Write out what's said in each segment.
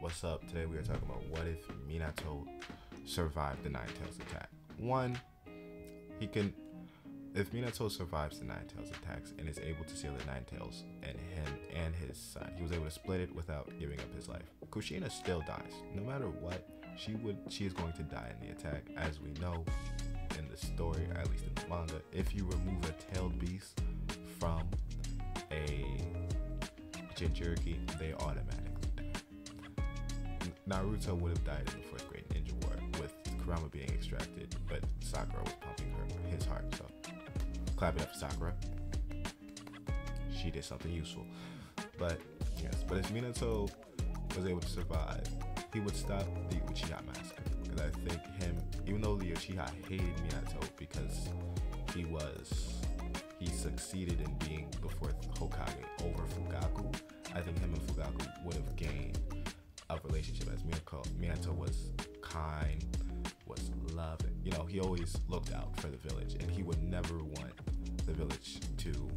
What's up? Today we are talking about what if Minato survived the Nine Tails attack. One, if Minato survives the Nine Tails attacks and is able to seal the Nine Tails and him and his side, he was able to split it without giving up his life. Kushina still dies. No matter what, she is going to die in the attack, as we know in the story, at least in the manga. If you remove a tailed beast from a Jinchuriki, they automatically die. Naruto would have died in the fourth grade ninja war with Kurama being extracted, but Sakura was pumping his heart, so clap it up for Sakura. She did something useful. But yes, but if Minato was able to survive, he would stop the Uchiha massacre. Because I think even though the Uchiha hated Minato because he succeeded in being the fourth Hokage over Fugaku, I think him and Fugaku would have gained a relationship, as Minato was kind, was loving. He always looked out for the village, and he would never want the village to,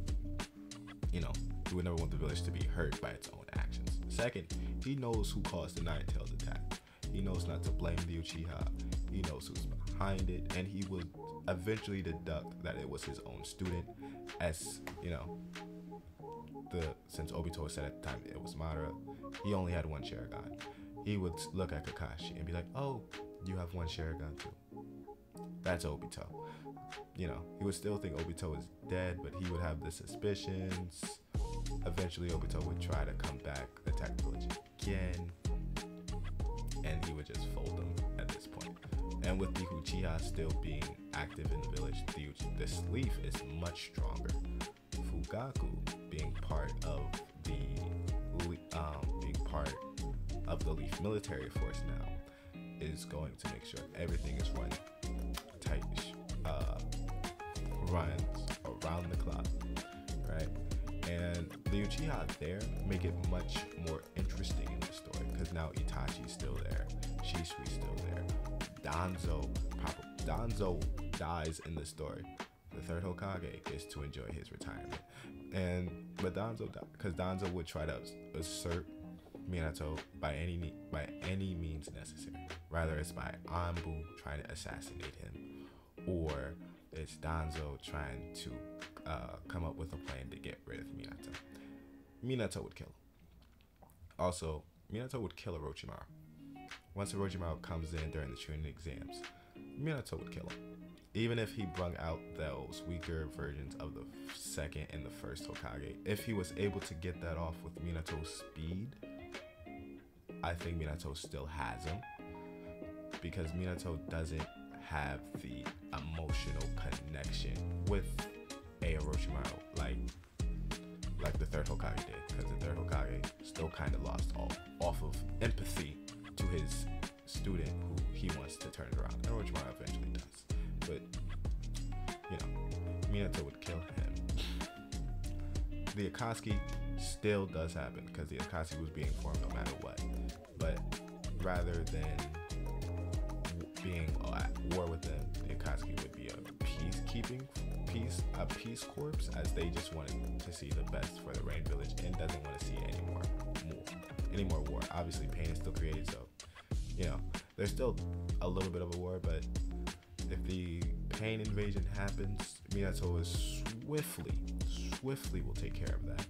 be hurt by its own actions. Second, he knows who caused the Nine Tails attack. He knows not to blame the Uchiha. He knows who's behind it, and he would eventually deduct that it was his own student, as since Obito said at the time it was Madara, he only had one Sharingan. He would look at Kakashi and be like, "Oh, you have one Sharingan too. That's Obito." He would still think Obito is dead, but he would have the suspicions. Eventually, Obito would try to come back, attack the village again, and he would just fold them at this point. And with the Uchiha still being active in the village, this leaf is much stronger. Fugaku being part of the Leaf military force now is going to make sure everything is running tight, runs around the clock, right? And the Uchiha there make it much more interesting in the story, because now Itachi's still there, Shisui's still there, Danzo dies in the story. The third Hokage gets to enjoy his retirement, but Danzo died because Danzo would try to assert Minato by any means necessary. Rather it's by Anbu trying to assassinate him, or it's Danzo trying to come up with a plan to get rid of Minato. Minato would kill him. Also, Minato would kill Orochimaru. Once Orochimaru comes in during the Chunin exams, Minato would kill him. Even if he brung out those weaker versions of the second and the first Hokage, if he was able to get that off with Minato's speed, I think Minato still has him, because Minato doesn't have the emotional connection with a Orochimaru like the third Hokage did, because the third Hokage still kind of lost off of empathy to his student who he wants to turn it around. And Orochimaru eventually does. But, Minato would kill him. The Akatsuki still does happen, because the Akatsuki was being formed no matter what. But rather than being at war with them, the Akatsuki would be a peace corps, as they just wanted to see the best for the Rain Village and doesn't want to see any more war. Obviously, pain is still created, so there's still a little bit of a war, but if the pain invasion happens, Minato is swiftly will take care of that.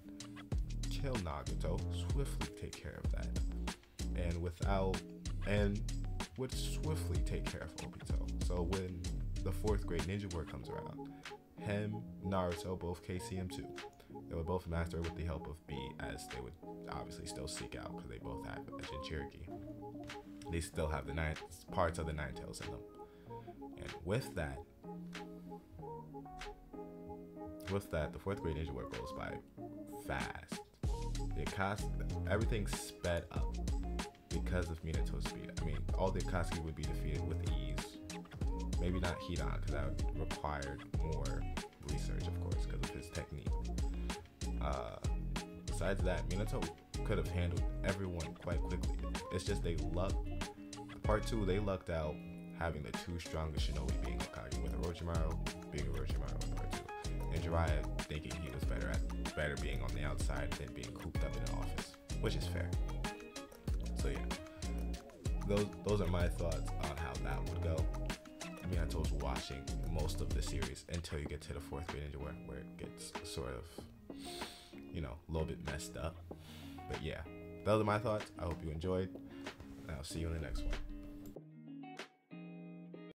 Kill Nagato, swiftly take care of that. And would swiftly take care of Obito. So when the fourth grade ninja war comes around, him, Naruto, both KCM too. They would both master with the help of B, as they would obviously still seek out, because they both have a Jinchuriki. They still have the parts of the Nine Tails in them. And with that, the fourth grade ninja war goes by fast. Everything sped up because of Minato's speed. I mean, all the Akatsuki would be defeated with ease. Maybe not Hidan, because that would require more research, of course, because of his technique. Besides that, Minato could have handled everyone quite quickly. It's just Part 2, they lucked out having the two strongest shinobi being Hokage, with Orochimaru being Orochimaru in Part 2, and Jiraiya thinking he was better being on the outside than being cooped up in an office, which is fair. So yeah. those are my thoughts on how that would go. I mean, I was watching most of the series until you get to the fourth grade ninja where it gets sort of, a little bit messed up. But yeah, those are my thoughts. I hope you enjoyed, and I'll see you in the next one.